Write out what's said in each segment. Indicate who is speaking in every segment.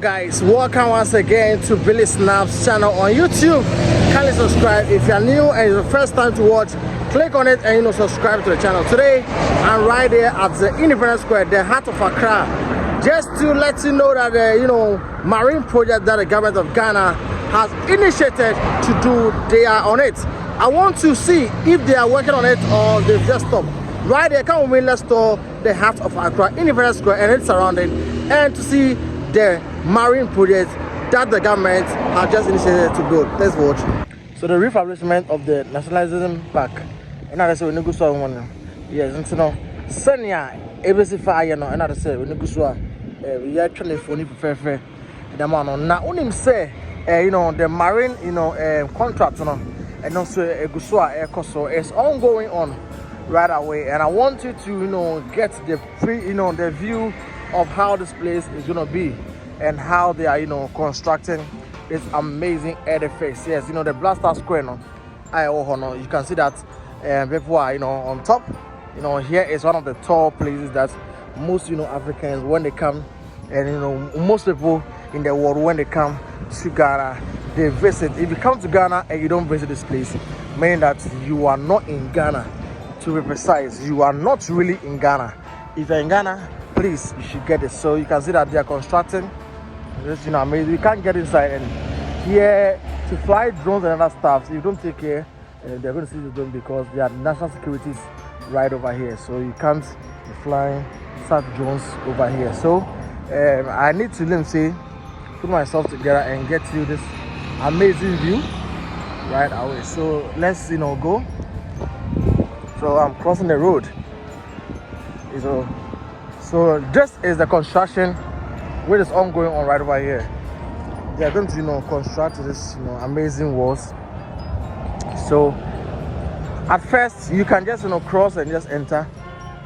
Speaker 1: Guys, welcome once again to Billy Snap's channel on YouTube. Kindly subscribe if you are new and it's the first time to watch. Click on it and subscribe to the channel. Today I'm right here at the Independence Square, the heart of Accra, just to let you know that marine project that the government of Ghana has initiated to do, they are on it. I want to see if they are working on it or they've just stopped. Right here, come with me, let's tour the heart of Accra, Independence Square and its surrounding, and to see the marine project that the government has just initiated to build. Let's watch. So the refurbishment of the Nationalism Park, and I say we go so one. Yes, and so Sanya ABC fire no, and I say we go so we are trying to phone fair. The man on now only say the marine contract and also Gusua so it's ongoing on right away, and I want you to get the the view of how this place is gonna be and how they are constructing this amazing edifice. Yes, the Blaster Square you can see that people are on top. Here is one of the tall places that most Africans, when they come, and most people in the world, when they come to Ghana, they visit. If you come to Ghana and you don't visit this place, meaning that you are not in Ghana. To be precise, you are not really in Ghana. If you're in Ghana, please, you should get it. So you can see that they are constructing this amazing. You can't get inside, and here to fly drones and other stuff, so you don't take care, they're going to see the drone because there are national securities right over here, so you can't be flying such drones over here. So I need to put myself together and get you this amazing view right away. So let's go. So I'm crossing the road. So this is the construction which is ongoing on right over here. They are going to construct this amazing walls. So at first you can just cross and just enter.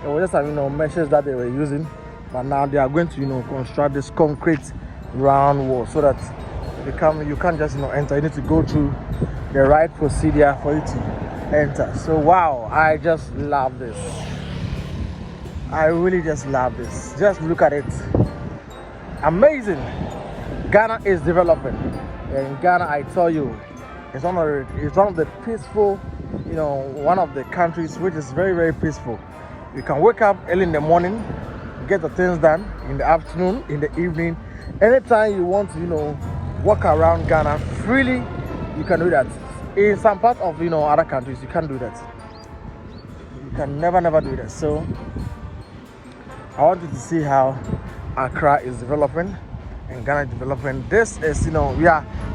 Speaker 1: It was just measures that they were using, but now they are going to construct this concrete round wall so that you can't just enter. You need to go through the right procedure for you to enter. So wow, I just love this. I really just love this. Just look at it. Amazing. Ghana is developing. In Ghana, I tell you, it's one of the peaceful, one of the countries which is very, very peaceful. You can wake up early in the morning, get the things done in the afternoon, in the evening. Anytime you want to, walk around Ghana freely, you can do that. In some parts of other countries, you can't do that. You can never do that. So I want you to see how Accra is developing and Ghana is developing. This is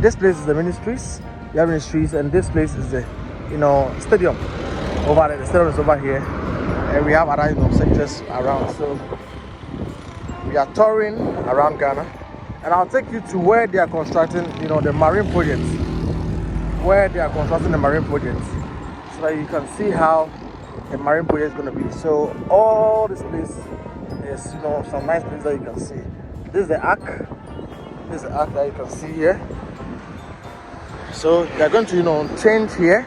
Speaker 1: this place is the ministries. We have ministries, and this place is the stadium over there. The stadium is over here, and we have other sectors around. So we are touring around Ghana, and I'll take you to where they are constructing the marine projects. Where they are constructing the marine projects, so that you can see how the marine project is going to be. So all this place is some nice places that you can see. This is the arc. This is the arc that you can see here. So they're going to change here.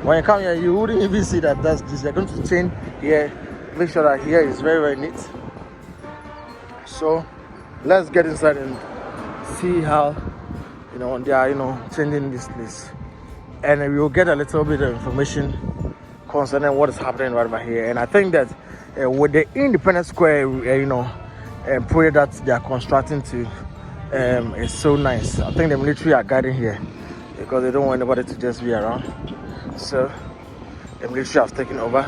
Speaker 1: When you come here, you wouldn't even see that that's this. They're going to change here. Make sure that here is very, very neat. So let's get inside and see how they are changing this place. And we will get a little bit of information concerning what is happening right over here. And I think that with the Independence Square, project that they are constructing to, is so nice. I think the military are guiding here because they don't want anybody to just be around. So the military has taken over.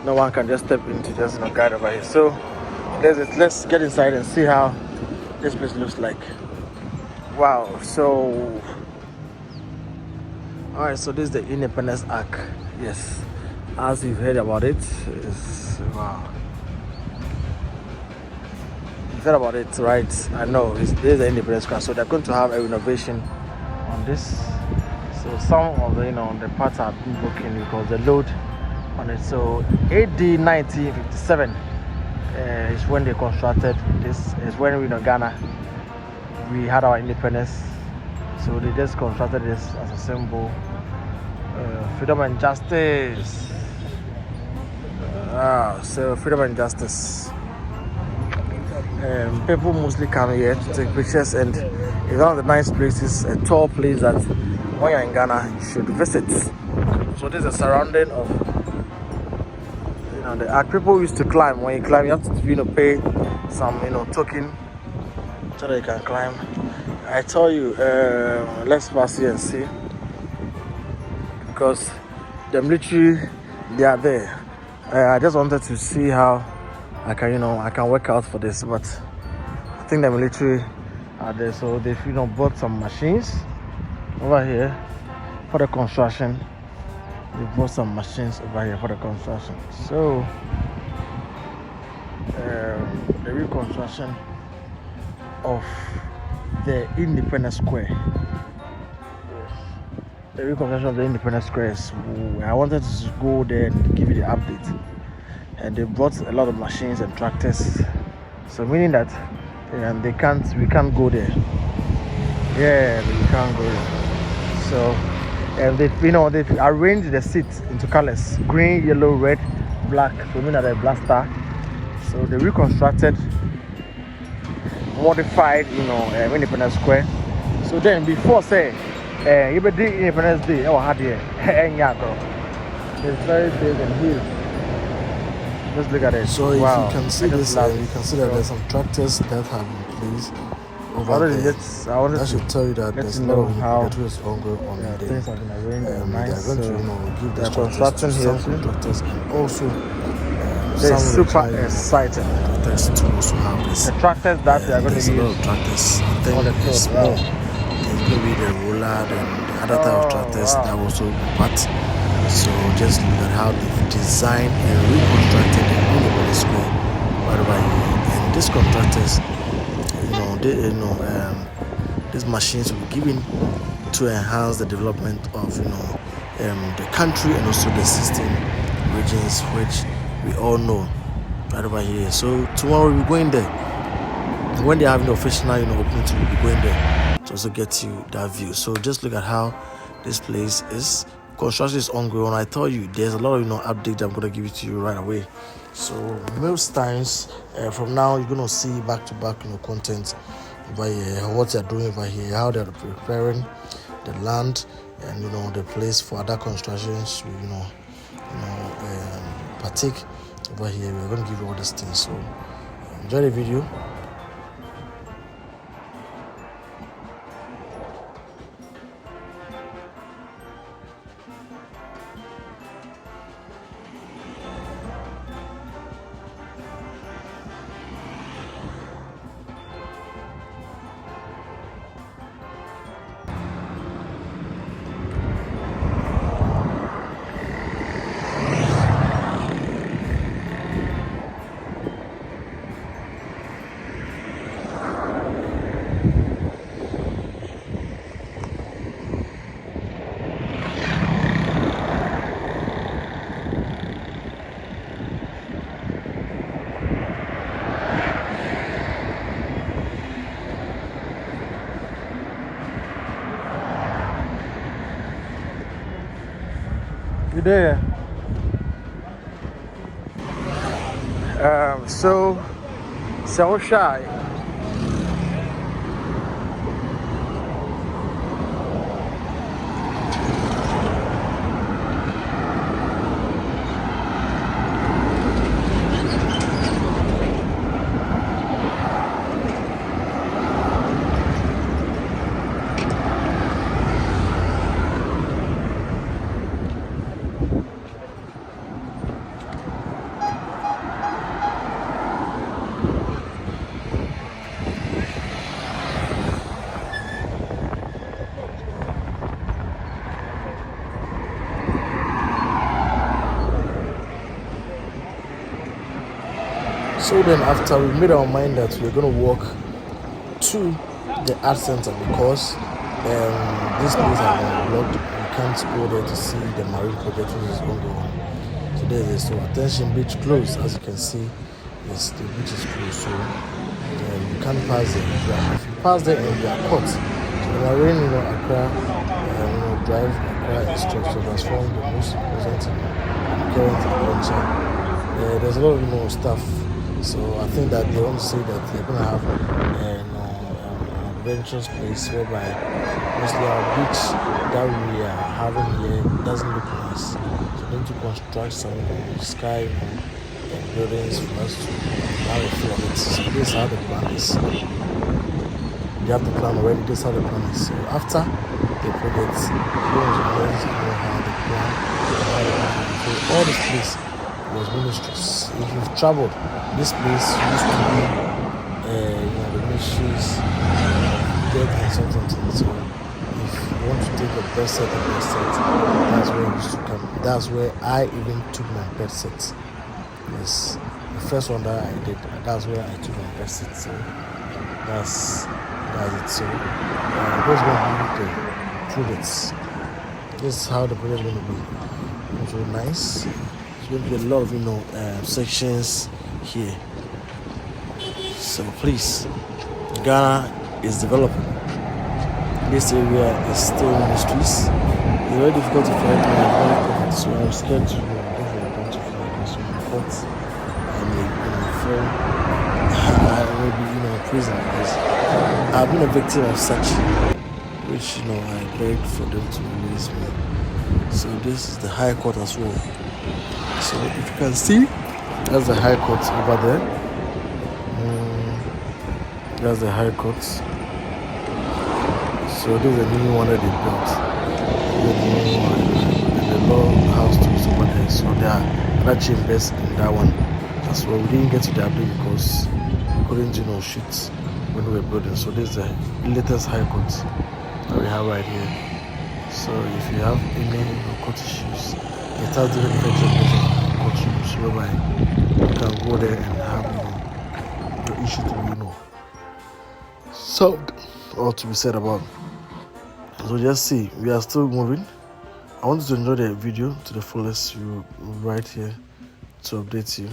Speaker 1: No one can just step in to just guide over here. So let's get inside and see how this place looks like. Wow. So. Alright, so this is the Independence Arc. Yes, as you've heard about it, wow. You've heard about it, right? I know, this is the Independence Arc. So they're going to have a renovation on this. So some of the parts have been broken because the load on it. So AD 1957 is when they constructed this. Is when we Ghana, we had our independence. So they just constructed this as a symbol. Freedom and justice. So freedom and justice. People mostly come here to take pictures, and it's one of the nice places, a tall place that when you're in Ghana you should visit. So this is a surrounding of, the people used to climb. When you climb, you have to pay some token so that you can climb. I tell you, let's pass here and see, because the military, they are there. I just wanted to see how I can work out for this, but I think the military are there, so they've bought some machines over here for the construction. They bought some machines over here for the construction. So the reconstruction of the Independence Square. Yes. The reconstruction of the Independence Square. I wanted to go there and give you the update. And they brought a lot of machines and tractors. So meaning that we can't go there. Yeah, we can't go there. So they've arranged the seats into colors: green, yellow, red, black. So meaning that they're blaster. So they reconstructed, modified, Independence Square. So then before say, you be the Independence Day, had here, it's very big and huge. Just look at it.
Speaker 2: So
Speaker 1: wow.
Speaker 2: If you can see this, you can see that there's some tractors that have been placed over there. That should tell you that there's a lot of projects ongoing on there.
Speaker 1: Things have been arranged nice.
Speaker 2: They're going to give the
Speaker 1: construction here
Speaker 2: some contractors, and also
Speaker 1: it's super exciting.
Speaker 2: Tractors to also have this.
Speaker 1: The tractors that they are going to use.
Speaker 2: There's a lot of tractors. I think it's more. There's going to be the roller and the other type of tractors that also part. So just look at how they've designed and reconstructed the Independence Square right over here. And these contractors, these machines will be given to enhance the development of the country and also the 16 regions which we all know right over here. So tomorrow we'll be going there. When they're having the official opening, we'll be going there to also get you that view. So just look at how this place is. Construction is ongoing. I tell you, there's a lot of update I'm gonna give it to you right away. So most times from now you're gonna see back to back content over here, what they're doing over here, how they're preparing the land and the place for other constructions. Partake over here. We're gonna give you all these things. So enjoy the video.
Speaker 1: You there? So shy.
Speaker 2: So then after we made our mind that we're going to walk to the art center because this place has been blocked. We can't go there to see the marine project which is going on. So there is so attention beach closed. As you can see, yes, the beach is closed. So you can't pass there. If you pass there, you are caught. So the marine, Accra, drive Accra is structure transformed the most present current adventure. There's a lot of stuff So I think that they want to say that they're going to have an adventurous place whereby mostly our beach that we are having here doesn't look nice. So they need to construct some sky buildings for us to have a feel of it. So this is how the plan is. They have the plan already. This is how the plan is. So after the project, know how the plan, so all this place was ministries. If you've traveled, this place used to be, the ministries dead and something. So if you want to take a bed set, that's where it used to come. That's where I even took my bed set. Yes, the first one that I did, that's where I took my bed set. So that's it. So those are going to be the projects. This is how the project is going to be. It's really nice. It's going to be a lot of sections here. So please, Ghana is developing. This area is still in the streets. It's very difficult to find money, so I'm scared to go for the point to find this one. But I may be in prison because I've been a victim of such, which I begged for them to release me. So this is the High Court as well. So if you can see, that's the High Court over there. That's the High Court. So this is the new one that they built. The law house too is over there. So there are other chambers in that one as well. We didn't get to the update because we couldn't shoot when we were building. So this is the latest High Court that we have right here. So if you have any court issues, it has different chambers of court rooms whereby you can go there and have your issue to be solved or to be said about. So just see, we are still moving. I want you to enjoy the video to the fullest. You right here to update you.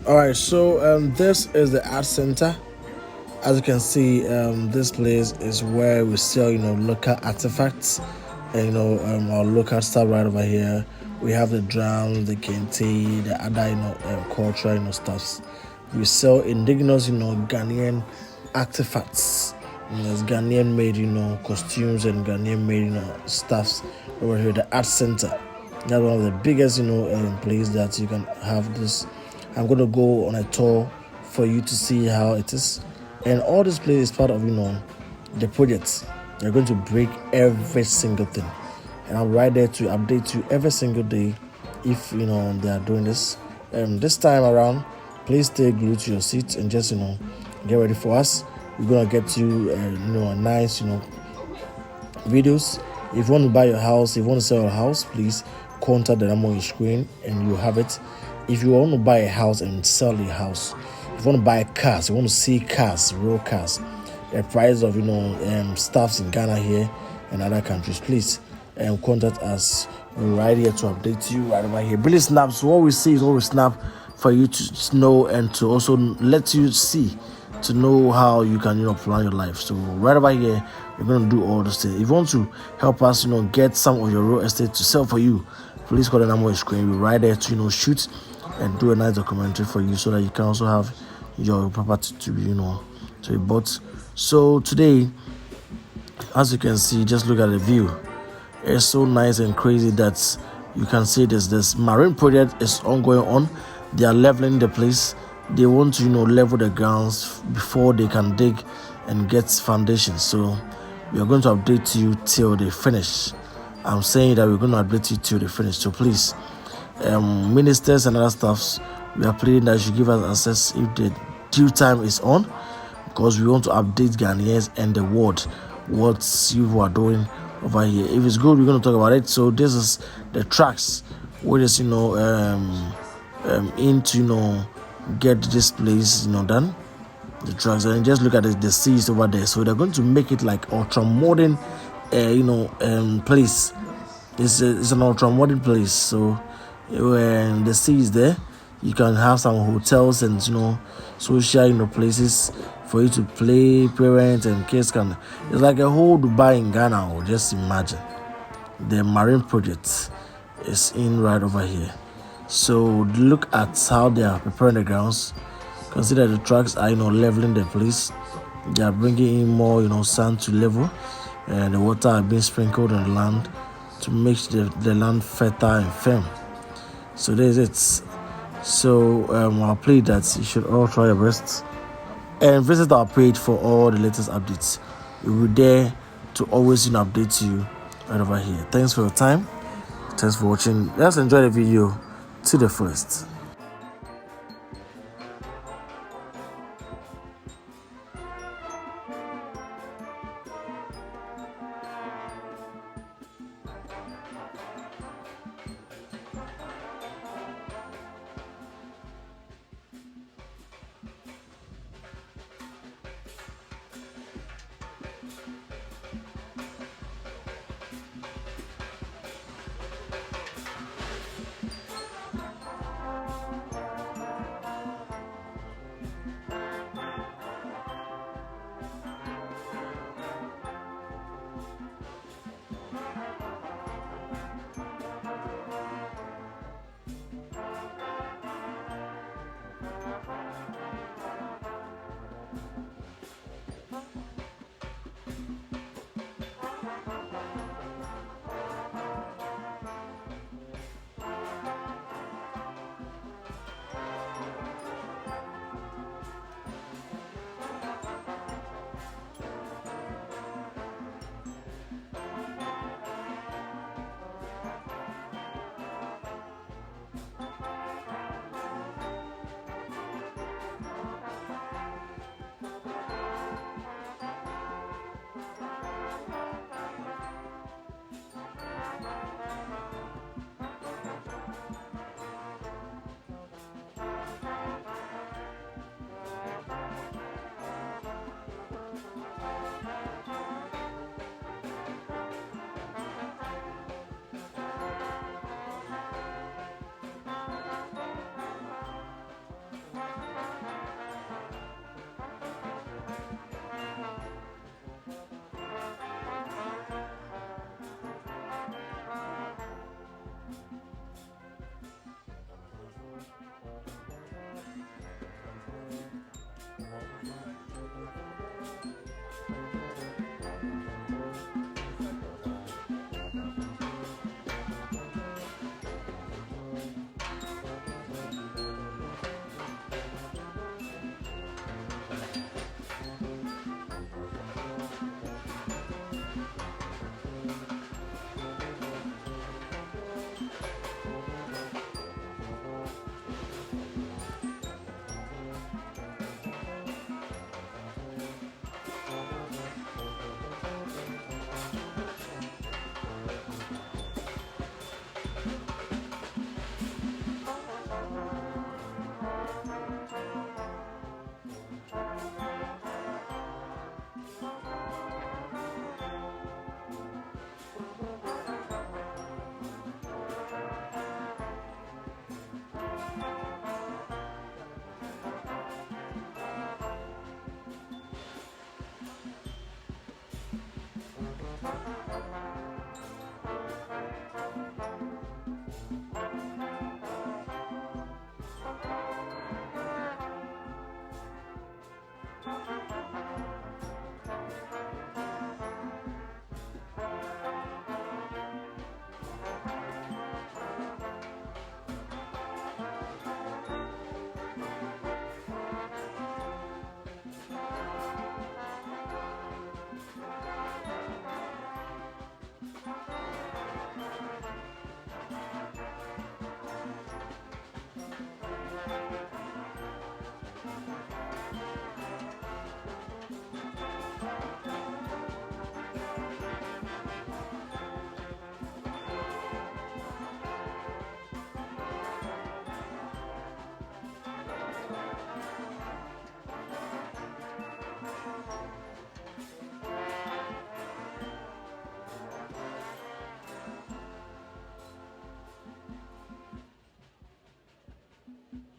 Speaker 2: All right, so this is the art center. As you can see, this place is where we sell, local artifacts, and our local stuff right over here. We have the drums, the kente, the other, cultural, stuffs. We sell indigenous, Ghanaian artifacts. There's Ghanaian made, costumes and Ghanaian made, stuffs over here. The art center. That's one of the biggest, place that you can have this. I'm gonna go on a tour for you to see how it is. And all this place is part of, the project. They're going to break every single thing. And I'm right there to update you every single day if, they are doing this. This time around, please stay glued to your seats and just, get ready for us. We're going to get you, a nice, videos. If you want to buy your house, if you want to sell your house, please contact the number on your screen and you have it. If you want to buy a house and sell your house, if you want to buy cars, you want to see cars, real cars, the price of stuffs in Ghana here and other countries, please contact us. We're right here to update you right over here. Billy Snaps, what we see is what we snap for you to know and to also let you see, to know how you can plan your life. So right over here, we're going to do all those things. If you want to help us get some of your real estate to sell for you, please call the number on your screen. We're right there to shoot and do a nice documentary for you so that you can also have your property to be to be bought. So today, as you can see, just look at the view. It's so nice and crazy that you can see this marine project is ongoing on. They are leveling the place. They want to level the grounds before they can dig and get foundations. So we are going to update you till they finish. I'm saying that we're going to update you till they finish. So please, ministers and other staffs, we are praying that you should give us access if the due time is on, because we want to update Ghanaians and the world what you are doing over here. If it's good, we're going to talk about it. So this is the tracks where is into get this place done, the tracks. And just look at the seas over there. So they're going to make it like ultra modern place. It's an ultra modern place. So when the sea is there, you can have some hotels and social places for you to play. Parents and kids can. It's like a whole Dubai in Ghana. Or just imagine the marine project is in right over here. So look at how they are preparing the grounds. Consider the trucks are leveling the place. They are bringing in more sand to level, and the water are being sprinkled on the land to make the land fertile and firm. So there's it. So I'll play that you should all try your best and visit our page for all the latest updates. We'll be there to always update you right over here. Thanks for your time. Thanks for watching. Let's enjoy the video to the fullest.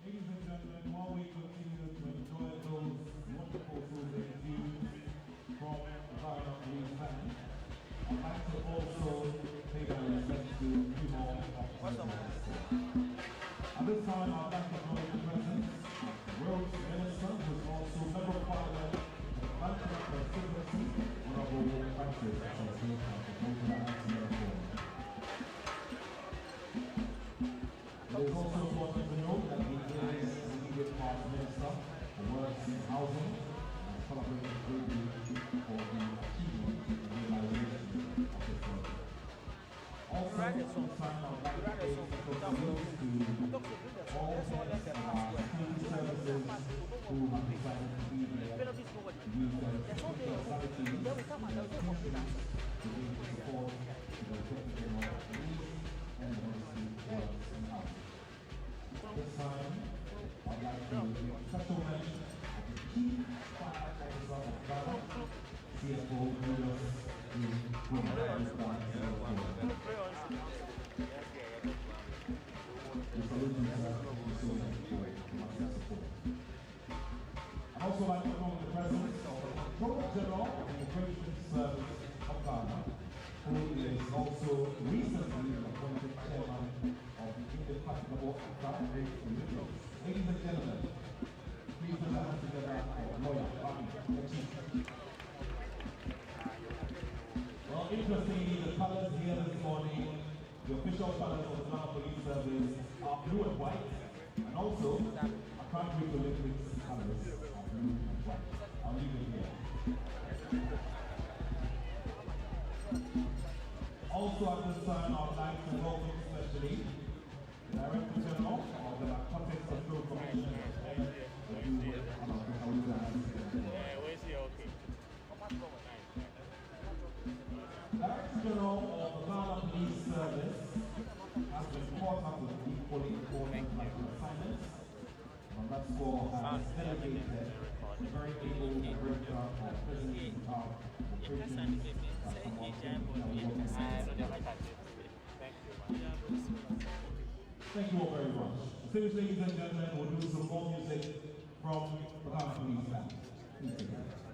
Speaker 3: Ladies and gentlemen, while we continue to enjoy those wonderful soothing views from Ghana Police Band, I'd like to also pay my respects to a few more officers. At this time, I'd like to acknowledge the presence of the Roads Minister, who is also Member of Parliament of the Manchester Constituency, Honorable Procures, It is also important to note that he is the immediate past minister for works in housing and celebrated greatly for the achievement and realization of this project. Also, at this time, I would like to pay special tribute to all heads of our security services who have decided to be here to use their particular abilities to support the Deputy General of Police and the Ministry of Works and Housing. This time, I'd like to give special mention of the Chief Fire Officer of Ghana, CFO Julius I'd also like to acknowledge the presence of the Controller General of the Immigration Service of Ghana, who is also recently appointed chairman of the Indefatigable Accra. Ladies and gentlemen, please put your hands together for lawyer Bobby, the chief. Well, interestingly, the colors here this morning, the official colors of the Ghana Police Service are blue and white, and also a country Olympics colors are blue and white. I'll leave it here. Also at this time, I would like to welcome especially the Director General of the Narcotics Control Commission, Director General of the Ghana Police Service has been caught up with equally important national assignments, and that score has delegated the very able Director of Prison Operations. Thank you all very much. Distinguished ladies and gentlemen, we'll do some more music from the Ghana Police Band. Please take it.